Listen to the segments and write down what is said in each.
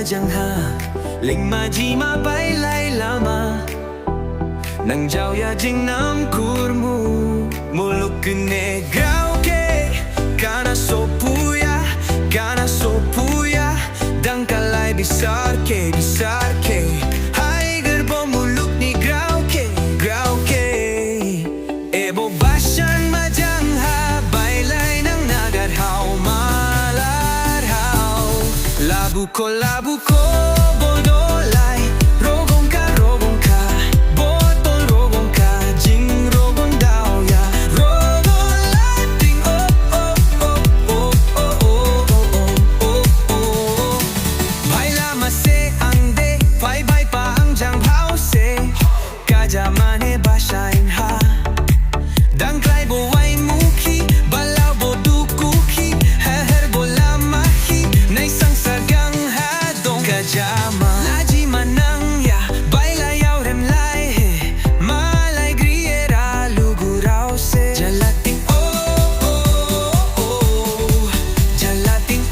jang ha Ling ma ji ma bai lai lama Nang jau ya jing nam kur mu Muluk ne grau ke Kana so puya Dang kalai bisar ke Hai gerbo muluk ni grau ke Ebo basyan ma jang ha Bai lai nang nagar hao malar hao Labu ko bodolai Rogong ka Botol rogong ka Jing rogong dao ya Rogong lating Baila mase angde Pai pa ang jang hao se Kaja mane basyain ha Dang klay bo wai muki Balaw bo dukuki Heher bo lamahi Nay sang sagang hadong kajama Laji manang ya Baila yaw rem lai he Malay griera Luguraw se Jalating Jalating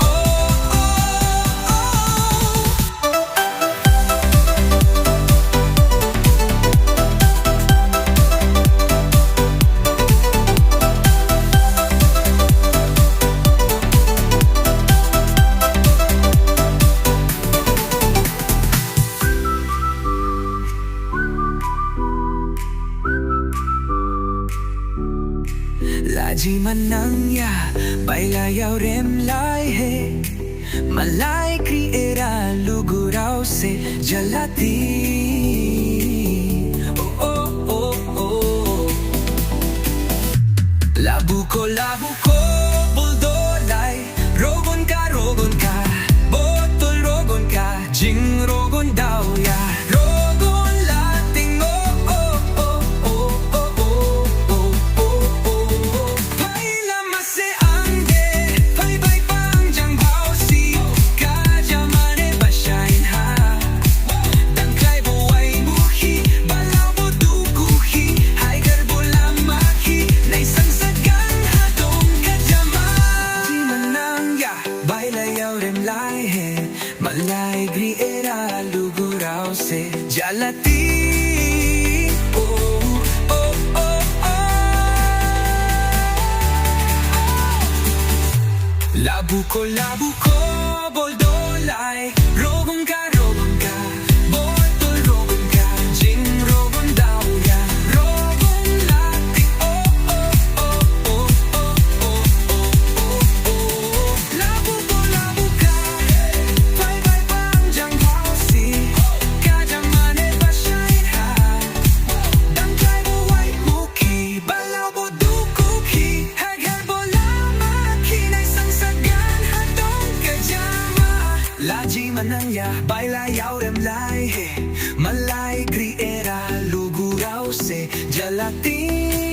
Laji manang ya Baila yaw rem lai he Malay kriera Luguraw se Jalati Labu ko buldolay Rogon ka Botol rogon ka Jing rogon daw ya Rogon lating Baila mase angde Pai pang jang hao si Kaja mane basyain ha Dang klay bo wai muhi Balaw bo dukuhi Hai garbo lamahi Nay sang sagang hadong kajama Di manang ya Baila yaw rem lai he Malay griera Luguraw se Jalati Labu ko boldolay Rogong ka Botol rogon ka Jing rogon daw ya Rogon lating Labu ka Pai pang jang hao si Kaja mane basyain ha Dang klay bo wai muki Balaw bo dukuki Heger bo lamaki Nay sang sagan hadong kajama Laji manang ya Baila yaw rem lai he Malay griera Luguraw se Jalati